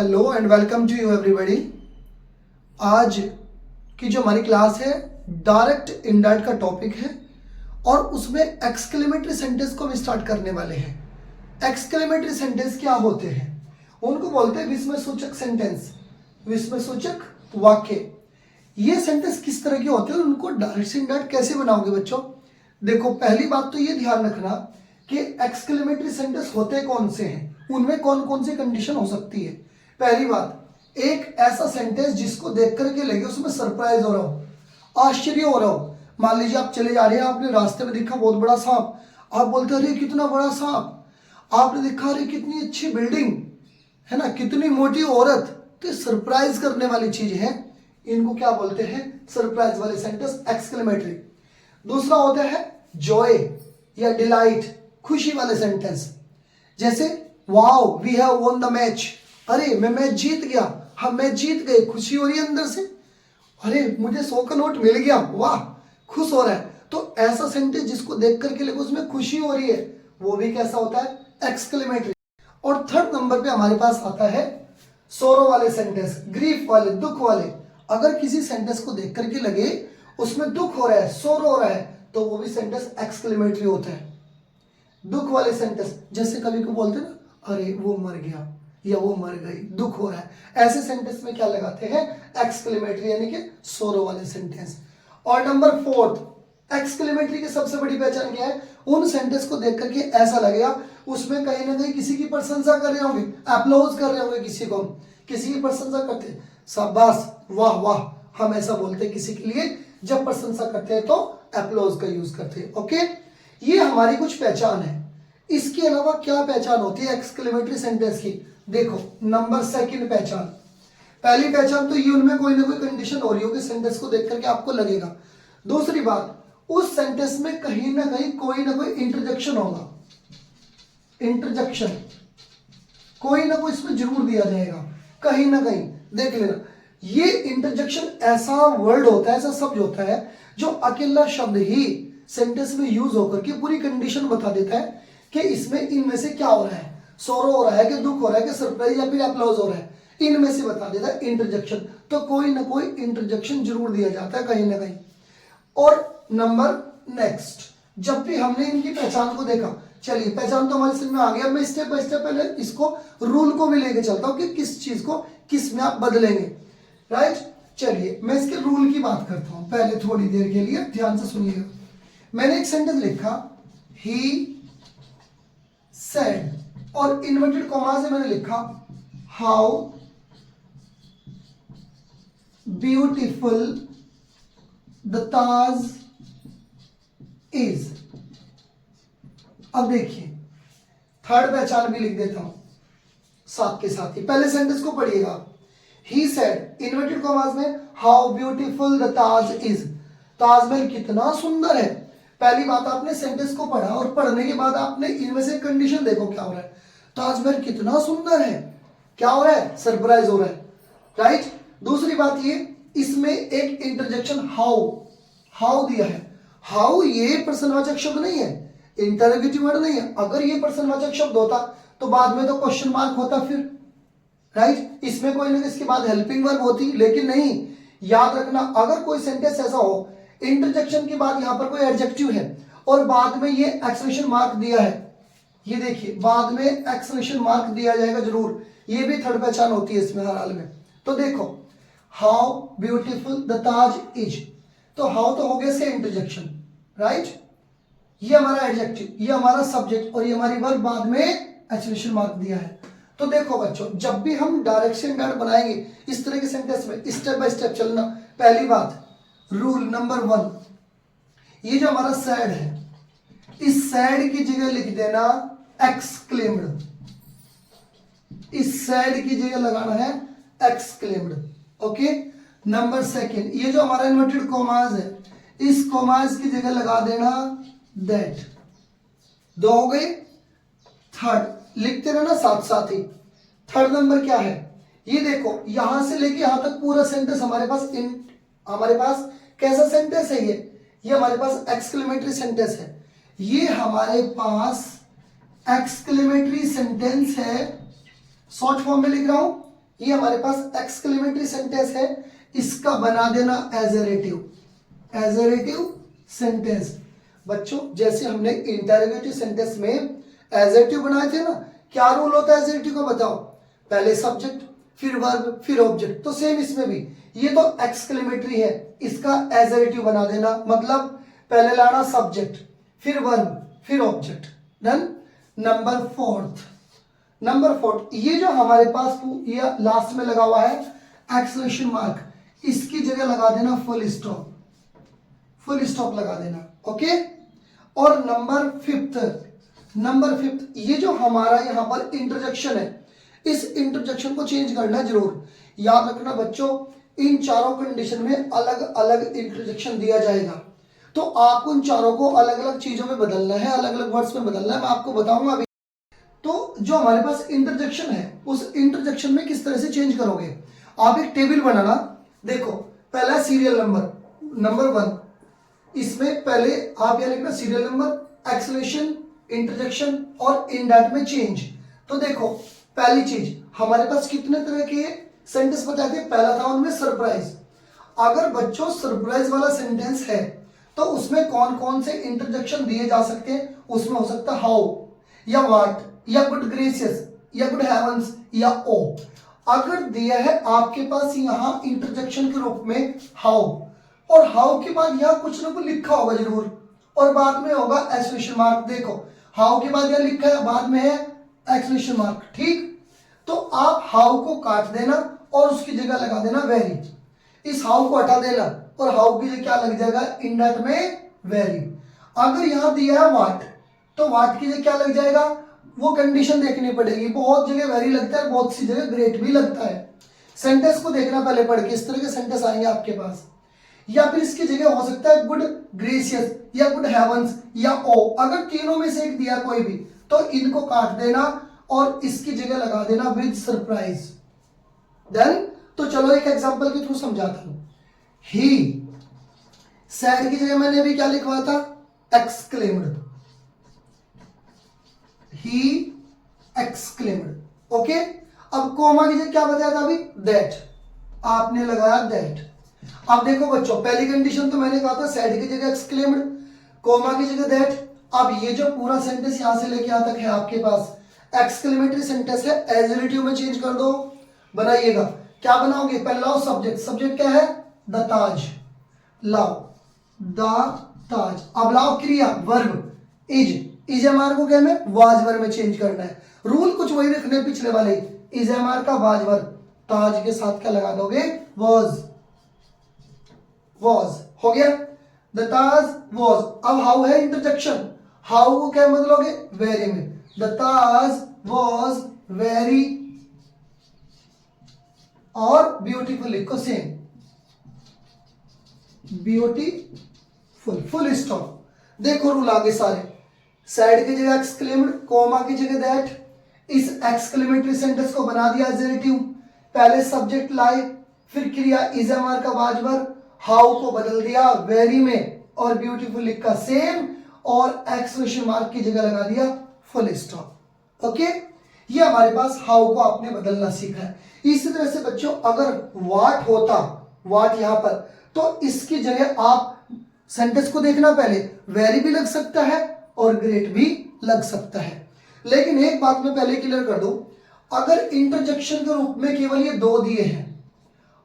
Hello and welcome to you everybody. आज की जो हमारी क्लास है डायरेक्ट इनडायरेक्ट का टॉपिक है और उसमें एक्सक्लेमेटरी सेंटेंस को हम स्टार्ट करने वाले हैं। एक्सक्लेमेटरी सेंटेंस क्या होते हैं? उनको बोलते हैं विस्मयसूचक सेंटेंस, विस्मयसूचक वाक्य। ये सेंटेंस किस तरह के होते हैं और उनको डायरेक्ट से इनडायरेक्ट कैसे बनाओगे बच्चों? देखो, पहली बात तो ये ध्यान रखना कि एक्सक्लेमेटरी सेंटेंस होते कौन से हैं, उनमें कौन कौन सी कंडीशन हो सकती है। पहली बात, एक ऐसा सेंटेंस जिसको देख करके लगे उसमें सरप्राइज हो रहा हो, आश्चर्य हो रहा हो। मान लीजिए आप चले जा रहे हैं, आपने रास्ते में देखा बहुत बड़ा सांप, आप बोलते हैं अरे कितना बड़ा सांप। आपने देखा अरे कितनी अच्छी बिल्डिंग है ना, कितनी मोटी औरत। तो सरप्राइज करने वाली चीज है, इनको क्या बोलते हैं? सरप्राइज वाले सेंटेंस, एक्सक्लेमेटरी। दूसरा होता है जॉय या डिलाइट, खुशी वाले सेंटेंस, जैसे wow we have won the match, अरे मैं मैच जीत गया, हम मैच जीत गए, खुशी हो रही है अंदर से। अरे मुझे 100 का नोट मिल गया, वाह, खुश हो रहा है। तो ऐसा सेंटेंस जिसको देख करके लगे उसमें खुशी हो रही है, वो भी कैसा होता है? एक्सक्लेमेटरी। और थर्ड नंबर पे हमारे पास आता है सोरो वाले सेंटेंस, ग्रीफ वाले, दुख वाले। अगर किसी सेंटेंस को देख करके लगे उसमें दुख हो रहा है, सोरो हो रहा है, तो वो भी सेंटेंस एक्सक्लेमेटरी होता है। दुख वाले सेंटेंस, जैसे कभी को बोलते ना अरे वो मर गया या वो मर गई, दुख हो रहा है, ऐसे सेंटेंस में क्या लगाते हैं? एक्सक्लेमेटरी, यानी कि सोरो वाले सेंटेंस। और नंबर फोर्थ, एक्सक्लेमेटरी की सबसे बड़ी पहचान क्या है? उन सेंटेंस को देख करके ऐसा लगेगा उसमें कहीं ना कहीं किसी की प्रशंसा कर रहे होंगे, अप्लॉज कर रहे होंगे, किसी की प्रशंसा करते हैं, शाबाश, वाह वाह। हम ऐसा बोलते हैं किसी के लिए जब प्रशंसा करते हैं तो अप्लॉज का यूज करते हैं। ओके, ये हमारी कुछ पहचान है। इसके अलावा क्या पहचान होती है एक्सक्लेमेटरी सेंटेंस की? देखो, नंबर सेकंड पहचान। पहली पहचान तो ये, उनमें कोई ना कोई कंडीशन हो रही होगी, सेंटेंस को देख करके आपको लगेगा। दूसरी बात, उस सेंटेंस में कहीं ना कहीं कोई ना कोई इंटरजेक्शन होगा, इंटरजेक्शन कोई ना कोई इसमें जरूर दिया जाएगा, कहीं ना कहीं देख लेना। ये इंटरजेक्शन ऐसा वर्ड होता है, ऐसा शब्द होता है जो अकेला शब्द ही सेंटेंस में यूज होकर के पूरी कंडीशन बता देता है कि इसमें इनमें से क्या हो रहा है, सोरो हो रहा है कि दुख हो रहा है कि सरप्राइज या फिर अप्लॉज हो रहा है, इनमें से बता देता है इंटरजेक्शन। तो कोई ना कोई इंटरजेक्शन जरूर दिया जाता है कहीं ना कहीं। और नंबर नेक्स्ट, जब भी हमने इनकी पहचान को देखा, चलिए पहचान तो हमारे समझ में आ गया। मैं स्टेप बाय स्टेप पहले इसको रूल को भी लेके चलता हूं कि किस चीज को किस में आप बदलेंगे, राइट। चलिए मैं इसके रूल की बात करता हूं, पहले थोड़ी देर के लिए ध्यान से सुनिएगा। मैंने एक सेंटेंस लिखा, ही सेड, और इन्वर्टेड कॉमा से मैंने लिखा how beautiful the Taj is. अब देखिए थर्ड पहचान भी लिख देता हूं साथ के साथ ही, पहले सेंटेंस को पढ़िएगा। ही सेड, इन्वर्टेड कॉमास में, how beautiful the Taj is, Taj Mahal कितना सुंदर है। पहली बात, आपने सेंटेंस को पढ़ा और पढ़ने के बाद आपने इनमें से कंडीशन देखो क्या हो रहा है, ताजमहल कितना सुंदर है, क्या हो रहा है? सरप्राइज हो रहा है, राइट। दूसरी बात ये, इसमें एक इंटरजेक्शन हाउ दिया है। हाउ ये प्रश्नवाचक शब्द नहीं है, इंटरोगेटिव वर्ड नहीं है। अगर ये प्रश्नवाचक शब्द होता तो बाद में तो क्वेश्चन मार्क होता फिर, राइट। इसमें कोई ना इसके बाद हेल्पिंग वर्ब होती, लेकिन नहीं। याद रखना, अगर कोई सेंटेंस ऐसा हो इंटरजेक्शन के बाद यहां पर कोई एडजेक्टिव है और बाद में ये एक्सक्लेमेशन मार्क दिया है, ये देखिए बाद में एक्सक्लेमेशन मार्क दिया जाएगा जरूर, ये भी थर्ड पहचान होती है इसमें हर हाल में। तो देखो, how beautiful the Taj is, तो हाउ तो हो गया इसका इंटरजेक्शन, राइट। ये हमारा एडजेक्टिव, ये हमारा सब्जेक्ट और ये हमारी वर्ब, बाद में एक्सक्लेमेशन मार्क दिया है। तो देखो बच्चों, जब भी हम डायरेक्शन डायरेक्ट बनाएंगे इस तरह के सेंटेंस में स्टेप बाय स्टेप चलना। पहली बात, रूल नंबर 1, ये जो हमारा सैड है, इस सैड की जगह लिख देना एक्सक्लेम्ड, इस सैड की जगह लगाना है एक्सक्लेम्ड। ओके। नंबर सेकंड, ये जो हमारा इन्वर्टेड कॉमास है, इस कॉमास की जगह लगा देना दैट। दो हो गए। थर्ड, लिखते रहना साथ साथ ही। थर्ड नंबर क्या है? ये देखो, यहां से लेके यहां तक पूरा सेंटेंस हमारे पास कैसा सेंटेंस है? ये हमारे पास एक्सक्लेमेटरी सेंटेंस है। ये हमारे पास एक्सक्लेमेटरी सेंटेंस है, शॉर्ट फॉर्म में लिख रहा हूं ये हमारे पास एक्सक्लेमेटरी सेंटेंस है, इसका बना देना एजरेटिव सेंटेंस। बच्चों जैसे हमने इंटरोगेटिव सेंटेंस में एजरेटिव बनाए थे ना, क्या रूल होता है एजरेटिव का बताओ, पहले सब्जेक्ट फिर वर्ब फिर ऑब्जेक्ट, तो सेम इसमें भी, ये तो एक्सक्लेमेटरी है, इसका एजरेटिव बना देना, मतलब पहले लाना सब्जेक्ट फिर वर्ब फिर ऑब्जेक्ट। डन। नंबर फोर्थ, ये जो हमारे पास ये लास्ट में लगा हुआ है एक्सक्लेमेशन मार्क, इसकी जगह लगा देना फुल स्टॉप लगा देना। ओके। और नंबर फिफ्थ, ये जो हमारा यहाँ पर इंटरजेक्शन है, इस इंटरजेक्शन को चेंज करना जरूर। याद रखना बच्चों, इन चारों कंडीशन में अलग अलग इंटरजेक्शन दिया जाएगा, तो आपको इन चारों को अलग अलग चीजों में बदलना है, अलग अलग वर्ड्स में बदलना है, मैं आपको बताऊंगा अभी। तो जो हमारे पास इंटरजेक्शन है, उस इंटरजेक्शन में किस तरह से चेंज करोगे, आप एक टेबल बनाना। देखो पहला सीरियल नंबर 1, इसमें पहले आप यह लिखना सीरियल नंबर, एक्सक्लेमेशन, इंटरजेक्शन और इंडेंट में चेंज। तो देखो पहली चीज, हमारे पास कितने तरह के सेंटेंस बताए थे, पहला था उनमें सरप्राइज। अगर बच्चों सरप्राइज वाला सेंटेंस है तो उसमें कौन कौन से इंटरजेक्शन दिए जा सकते हैं, उसमें हो सकता है हाउ या व्हाट या गुड ग्रेसियस या गुड हेवंस या ओ। अगर दिया है आपके पास यहां इंटरजेक्शन के रूप में हाउ, और हाउ के बाद यहां कुछ ना कुछ लिखा होगा जरूर, और बाद में होगा एक्सक्लेमेशन मार्क। देखो हाउ के बाद यह लिखा है, बाद में है एक्सक्लेमेशन मार्क, ठीक। तो आप हाउ को काट देना और उसकी जगह लगा देना वेरी, इस हाउ को हटा देना और हाउ की जगह क्या लग जाएगा, इंडेंट में वेरी। अगर यहां दिया है व्हाट, तो व्हाट की जगह क्या लग जाएगा, वो कंडीशन देखनी पड़ेगी, बहुत जगह वेरी लगता है, बहुत सी जगह ग्रेट भी लगता है। सेंटेंस को देखना पहले पढ़ के, इस तरह के सेंटेंस आएंगे आपके पास। या फिर इसकी जगह हो सकता है गुड ग्रेसियस या गुड हेवंस या ओ, अगर तीनों में से एक दिया कोई भी, तो इनको काट देना और इसकी जगह लगा देना विद सरप्राइज। देन तो चलो एक एग्जांपल के थ्रू समझाता हूं। ही सैड की जगह मैंने अभी क्या लिखवाया था, एक्सक्लेम्ड, ही एक्सक्लेम्ड। ओके। अब कोमा की जगह क्या बताया था अभी, दैट, आपने लगाया दैट। अब देखो बच्चों, पहली कंडीशन तो मैंने कहा था सैड की जगह एक्सक्लेम्ड, कोमा की जगह दैट। अब ये जो पूरा सेंटेंस यहां से लेके यहां तक है आपके पास एक्सक्लेमेटरी सेंटेंस है, एजरेटिव में चेंज कर दो। बनाइएगा, क्या बनाओगे, पहले लाओ सब्जेक्ट क्या है, द ताज, लाओ द ताज। अब लाओ क्रिया वर्ब, इज एम आर को क्या में वाज वर्ब में चेंज करना है। रूल कुछ वही रखने पिछले वाले, इज एम आर का वाज वर्ब, ताज के साथ क्या लगा दोगे, वाज हो गया, द ताज वाज। अब हाउ है इंटरजेक्शन, हाउ को क्या बदलोगे, वेरी में, द ताज वाज वेरी और ब्यूटीफुल लिखो सेम, ब्यूटीफुल, फुल स्टॉप। देखो रूल आगे सारे, सैड की जगह एक्सक्लेम्ड, कोमा की जगह दैट, इस एक्सक्लेमेटरी सेंटेंस को बना दिया एडजेक्टिव, पहले सब्जेक्ट लाए, फिर क्रिया इज एम आर का वाज वर्ब, हाउ को बदल दिया वेरी में और ब्यूटीफुल लिखा सेम, और एक्सक्लेमेशन मार्क की जगह लगा दिया फुल स्टॉप। ओके, ये हमारे पास हाउ को आपने बदलना सीखा है। इसी तरह से बच्चों अगर व्हाट होता, व्हाट यहां पर, तो इसकी जगह आप सेंटेंस को देखना, पहले वेरी भी लग सकता है और ग्रेट भी लग सकता है। लेकिन एक बात मैं पहले क्लियर कर दूं, अगर इंटरजेक्शन के रूप में केवल ये दो दिए हैं,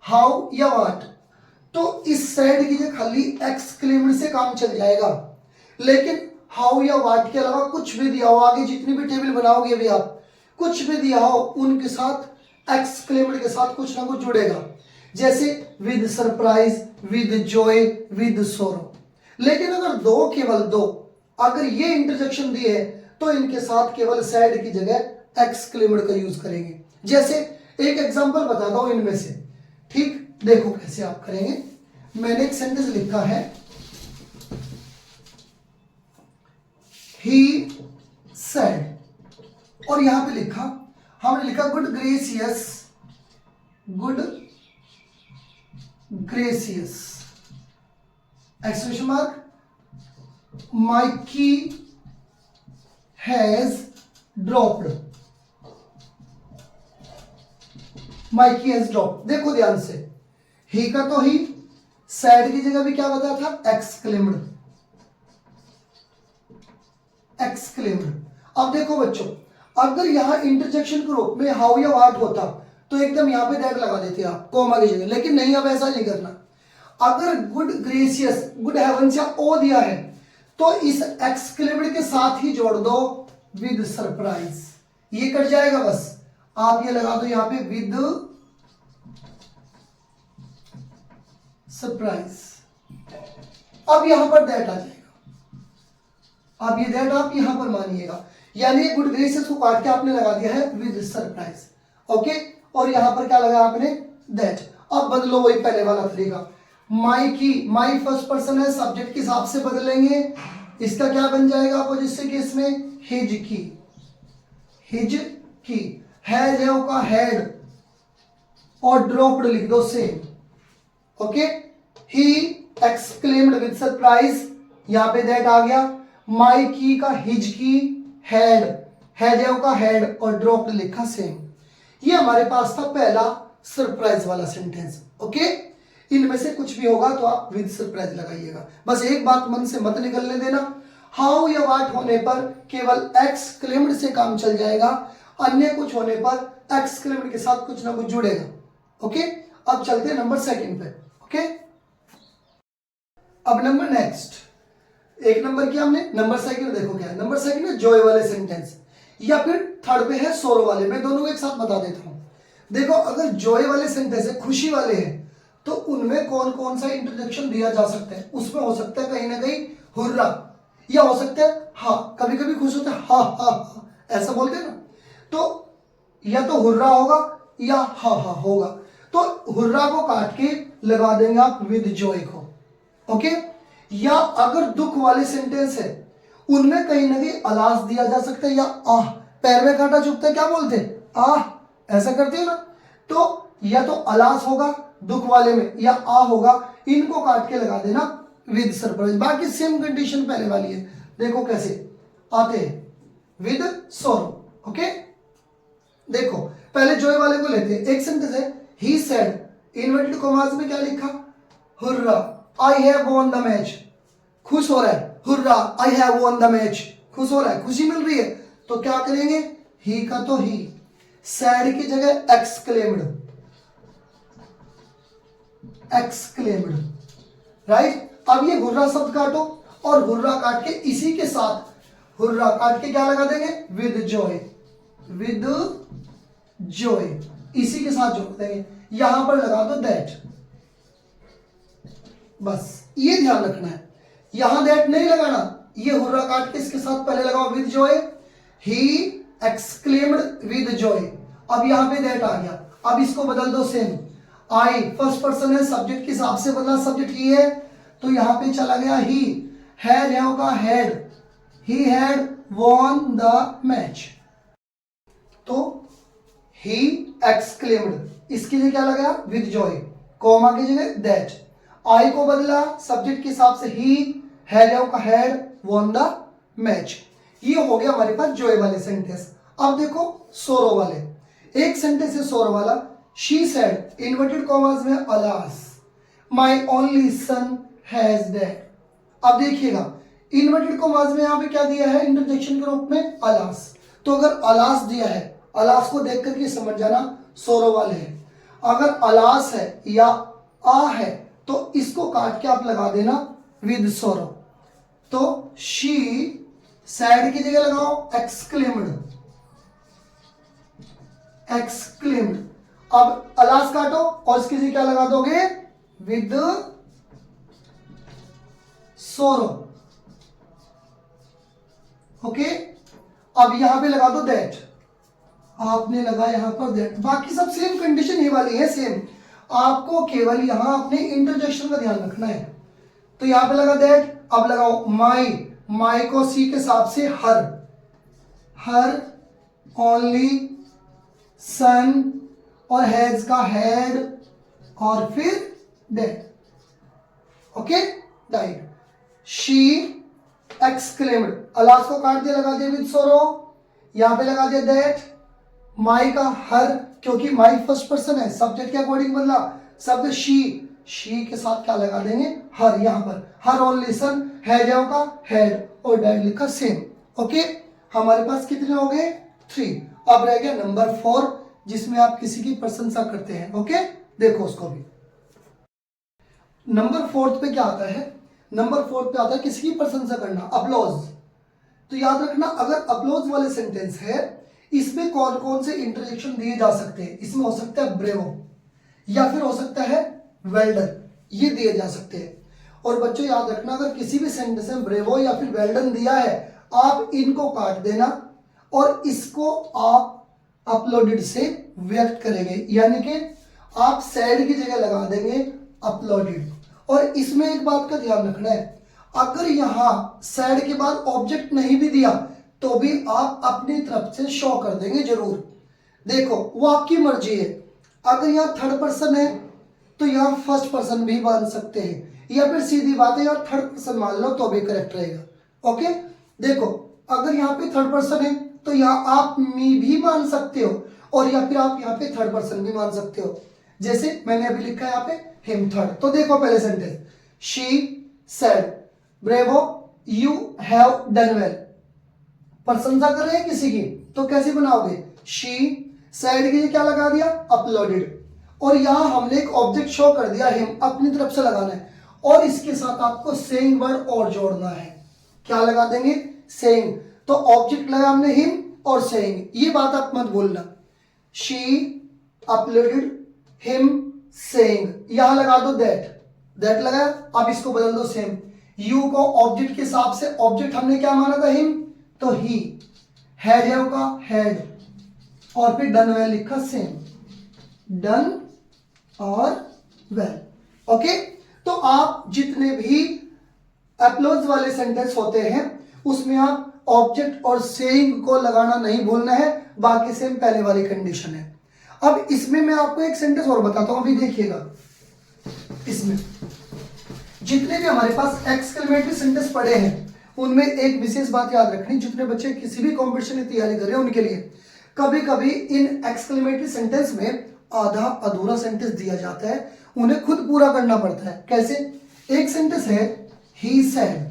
हाउ या व्हाट, तो इस साइड की जगह खाली एक्सक्लेमेंट से काम चल जाएगा। लेकिन हाउ या व्हाट के अलावा कुछ भी दिया हो, आगे जितनी भी टेबल बनाओगे भी आप, कुछ भी दिया हो उनके साथ एक्सक्लेमेंट के साथ कुछ ना कुछ जुड़ेगा, जैसे with surprise, with Joy, with सोरो। लेकिन अगर दो, केवल दो, अगर ये इंटरजेक्शन दिए है तो इनके साथ केवल सैड की जगह एक्सक्लेमेंट का यूज करेंगे। जैसे एक एग्जांपल बताता हूं इनमें से, ठीक, देखो कैसे आप करेंगे। मैंने एक सेंटेंस लिखा है, ही सेड, और यहां पे लिखा, हमने लिखा good gracious, good gracious exclamation mark, my key has dropped. My key has drop. देखो ध्यान से, ही का तो ही, सैड की जगह भी क्या बताया था, एक्सक्लेम्ड, एक्सक्लेम्ड। अब देखो बच्चों, अगर यहां इंटरजेक्शन के रूप में हाउ या व्हाट होता तो एकदम यहां पे दैट लगा देते आप कॉमा की जगह, लेकिन नहीं, अब ऐसा नहीं करना। अगर गुड ग्रेसियस, गुड हेवंस या ओ दिया है तो इस एक्सक्लेम्ड के साथ ही जोड़ दो विद सरप्राइज, ये कट जाएगा। बस आप ये लगा दो यहां पे विद सरप्राइज। अब यहां पर दैट आ जाएगा, अब ये दैट आप यहां पर मानिएगा, यानी गुड ग्रेसियस को काट के आपने लगा दिया है विद सरप्राइज, ओके। और यहां पर क्या लगाया आपने, दैट। अब बदलो वही पहले वाला तरीका, माई की, माई फर्स्ट पर्सन है, सब्जेक्ट के हिसाब से बदलेंगे, इसका क्या बन जाएगा अपोजिट केस में, हिज की, हिज की। हैज है का हेड और ड्रॉप्ड लिख दो same, okay. He exclaimed with surprise, यहां पे दैट आ गया। माई की का हिज की, हेड, हैज है का हेड और ड्रॉप्ड लिखा सेम। ये हमारे पास था पहला सरप्राइज वाला सेंटेंस, ओके। इनमें से कुछ भी होगा तो आप विद सरप्राइज लगाइएगा। बस एक बात मन से मत निकलने देना, हाउ या व्हाट होने पर केवल एक्सक्लेम्ड से काम चल जाएगा, अन्य कुछ होने पर एक्सक्लेम्ड के साथ कुछ ना कुछ जुड़ेगा, ओके। अब चलते हैं नंबर सेकंड पे, ओके। अब नंबर नेक्स्ट, एक नंबर किया हमने, नंबर सेकंड देखो क्या है। नंबर सेकंड है जॉय वाले सेंटेंस, या फिर थर्ड पे है सोरो वाले। मैं दोनों को एक साथ बता देता हूं। देखो, अगर जॉय वाले सेंटेंस है, खुशी वाले हैं, तो उनमें कौन कौन सा इंटरजेक्शन दिया जा सकता है। उसमें हो सकता है कहीं ना कहीं हुर्रा, या हो सकता है हाँ, कभी कभी खुश होता है हा हा हा, ऐसा बोलते हैं ना, तो या तो हुर्रा होगा या हा हा होगा। तो हुर्रा को काट के लगा देंगे आप विद जॉय को, ओके। या अगर दुख वाले सेंटेंस है, उनमें कहीं ना कहीं अलास दिया जा सकता है, या आह, पैर में कांटा चुभता है क्या बोलते हैं, आह, ऐसा करते हो ना, तो या तो अलास होगा दुख वाले में, या आ होगा, इनको काट के लगा देना विद सरप्राइज। बाकी सेम कंडीशन पहले वाली है। देखो कैसे आते हैं, विद सोरो, ओके। देखो पहले जॉय वाले को लेते हैं। एक सेंटेंस है, ही सेड, इन्वर्टेड कॉमास में क्या लिखा, hurrah I have won the match, खुश हो रहा है, hurrah I have won the match, खुश हो रहा है, खुशी मिल रही है, तो क्या करेंगे, ही का तो ही, सैड की जगह एक्सक्लेम्ड, एक्सक्लेम्ड, राइट। अब ये हुर्रा शब्द काटो, और हुर्रा काट के इसी के साथ, हुर्रा काट के क्या लगा देंगे, विद जॉय, विद जॉय, इसी के साथ जोड़ देंगे। यहां पर लगा दो दैट, बस ये ध्यान रखना है, यहां दैट नहीं लगाना, ये हुर्रा काट के इसके साथ पहले लगाओ with Joy, he exclaimed with Joy. अब यहां पे दैट आ गया, अब इसको बदल दो सेम, आई फर्स्ट पर्सन है, सब्जेक्ट के हिसाब से बदला, सब्जेक्ट ही है, तो यहां पे चला गया ही, हैड है का head, he had von the match, तो ही एक्सक्लेम्ड, इसके लिए क्या लगाया विद जॉय, कॉमा की जगह दैट, आई को बदला सब्जेक्ट के हिसाब से, ही हैड का हेड वॉन द मैच। ये हो गया हमारे पास जॉय वाले सेंटेंस। अब देखो सोरो वाले, एक सेंटेंस है सोरो वाला, शी सेड, इन्वर्टेड कॉमास में alas, my only son has dad. अब देखिएगा इन्वर्टेड कॉमास में यहां पे क्या दिया है इंटरजेक्शन के रूप में, अलास। तो अगर अलास दिया है, अलास को देख करके समझ जाना सोरो वाले हैं। अगर अलास है या आ है तो इसको काट के आप लगा देना विद सोरो, तो शी सैड की जगह लगाओ एक्सक्लेम्ड, एक्सक्लेम्ड। अब अलास काटो और इसकी जगह क्या लगा दोगे, विद सोरो, ओके। अब यहां पे लगा दो दैट, आपने लगा यहां पर दैट, बाकी सब सेम कंडीशन ही वाली है सेम, आपको केवल यहां अपने इंटरजेक्शन का ध्यान रखना है। तो यहां पे लगा दैट, अब लगाओ माई, माई को सी के हिसाब से हर, हर ओनली सन, और हैज का हेड, और फिर dead, okay, died. She exclaimed, alas को काट दिया, लगा दिया विद सोरो, यहां पे लगा दिया दैट, माई का हर, क्योंकि माई फर्स्ट पर्सन है, सब्जेक्ट के अकॉर्डिंग बदला, शब्द शी के साथ क्या लगा देंगे, हर। यहां पर हर ओनली सन, है जाओ का हैड और डैड लिखा सेम। ओके, हमारे पास कितने हो गए, 3। अब रह गया नंबर 4, जिसमें आप किसी की प्रशंसा करते हैं। ओके, देखो उसको भी। नंबर 4 पे क्या आता है, नंबर 4 पे आता है किसी की प्रशंसा करना, अपलॉज। तो याद रखना, अगर अपलॉज वाले सेंटेंस है, इसमें कौन कौन से इंटरजेक्शन दिए जा सकते हैं। इसमें हो सकता है ब्रेवो, या फिर हो सकता है वेल डन, ये दिए जा सकते हैं। और बच्चों याद रखना, अगर किसी भी सेंटेंस में ब्रेवो या फिर वेल डन दिया है, आप इनको काट देना और इसको आप अपलोडेड से व्यक्त करेंगे, यानी कि आप सैड की जगह लगा देंगे अपलोडेड। और इसमें एक बात का ध्यान रखना है, अगर यहां सैड के बाद ऑब्जेक्ट नहीं भी दिया तो भी आप अपनी तरफ से शो कर देंगे जरूर। देखो वो आपकी मर्जी है, अगर यहां थर्ड पर्सन है तो यहां फर्स्ट पर्सन भी मान सकते हैं, या फिर सीधी बात है यार थर्ड पर्सन मान लो तो भी करेक्ट रहेगा। ओके, देखो अगर यहाँ पे थर्ड पर्सन है तो यहाँ आप मी भी मान सकते हो, और या फिर आप यहाँ पे थर्ड पर्सन भी मान सकते हो। जैसे मैंने अभी लिखा है यहाँ पे हिम थर्ड। तो देखो पहले sentence, she said bravo you have done well. प्रशंसा कर रहे हैं किसी की, तो कैसे बनाओगे, शी सेड की क्या लगा दिया, अपलोडेड। और यहां हमने एक ऑब्जेक्ट शो कर दिया हिम, अपनी तरफ से लगाना है, और इसके साथ आपको सेइंग वर्ड और जोड़ना है। क्या लगा देंगे, सेइंग। तो ऑब्जेक्ट लगा हमने हिम और सेइंग, ये बात आप मत भूलना। शी अपलोडेड हिम सेइंग, यहां लगा दो दैट लगा। अब इसको बदल दो सेम, यू को ऑब्जेक्ट के हिसाब से, ऑब्जेक्ट हमने क्या माना था हिम, तो ही, हैड है का हैड, और फिर डन वेल लिखा सेम, डन और वेल। ओके, तो आप जितने भी अपलोज वाले सेंटेंस होते हैं उसमें आप ऑब्जेक्ट और सेइंग को लगाना नहीं भूलना है, बाकी सेम पहले वाली कंडीशन है। अब इसमें मैं आपको एक सेंटेंस और बताता हूं, अभी देखिएगा। इसमें जितने भी हमारे पास एक्सक्लेमेटरी सेंटेंस पड़े हैं उनमें एक विशेष बात याद रखनी, जितने बच्चे किसी भी कॉम्पिटिशन की तैयारी कर रहे हैं उनके लिए, कभी कभी इन एक्सक्लेमेटरी सेंटेंस में आधा अधूरा सेंटेंस दिया जाता है, उन्हें खुद पूरा करना पड़ता है। कैसे, एक सेंटेंस है ही सेड,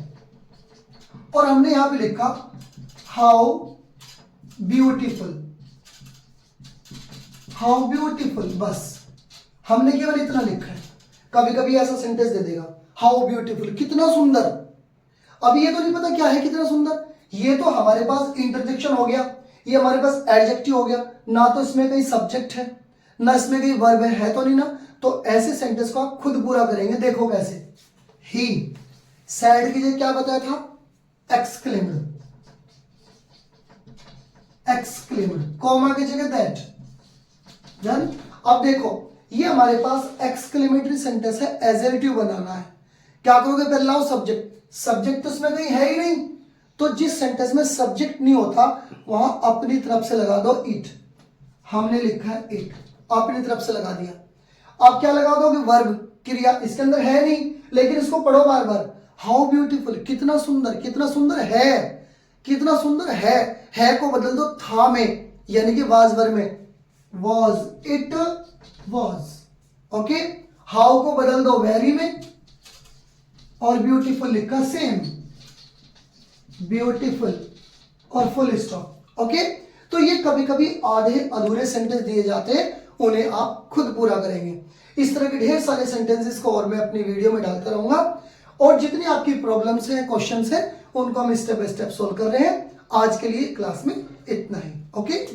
और हमने यहां पे लिखा हाउ ब्यूटीफुल, हाउ ब्यूटीफुल, बस हमने केवल इतना लिखा है। कभी कभी ऐसा सेंटेंस दे देगा हाउ ब्यूटीफुल, कितना सुंदर। अब ये तो नहीं पता क्या है कितना सुंदर, ये तो हमारे पास इंटरजेक्शन हो गया, ये हमारे पास एडजेक्टिव हो गया, ना तो इसमें कहीं सब्जेक्ट है ना इसमें कहीं वर्ब है तो नहीं ना। तो ऐसे सेंटेंस को आप खुद पूरा करेंगे। देखो कैसे, ही सैड की जगह क्या बताया था, एक्सक्लेम्ड, एक्सक्लेम्ड, कॉमा की जगह दैट, डन। अब देखो ये हमारे पास एक्सक्लेमेटरी सेंटेंस है, एडजेक्टिव बनाना है। क्या करोगे, पहला हो सब्जेक्ट, सब्जेक्ट तो इसमें कहीं है ही नहीं, तो जिस सेंटेंस में सब्जेक्ट नहीं होता वहां अपनी तरफ से लगा दो इट। हमने लिखा है इट, अपनी तरफ से लगा दिया। अब क्या लगा दोगे, वर्ब, क्रिया, इसके अंदर है नहीं लेकिन इसको पढ़ो बार बार। हाउ ब्यूटीफुल, कितना सुंदर, कितना सुंदर है, कितना सुंदर है को बदल दो था में, यानी कि वाज वर्ब में, was, it was. Okay, how को बदल दो वेरी में, और ब्यूटीफुल लिखा सेम, ब्यूटीफुल और फुल स्टॉप। ओके, तो ये कभी कभी आधे अधूरे सेंटेंस दिए जाते हैं, उन्हें आप खुद पूरा करेंगे। इस तरह के ढेर सारे सेंटेंसेस को और मैं अपनी वीडियो में डालता रहूंगा, और जितनी आपकी प्रॉब्लम्स हैं, क्वेश्चंस हैं, उनको हम स्टेप बाय स्टेप सोल्व कर रहे हैं। आज के लिए क्लास में इतना ही। ओके।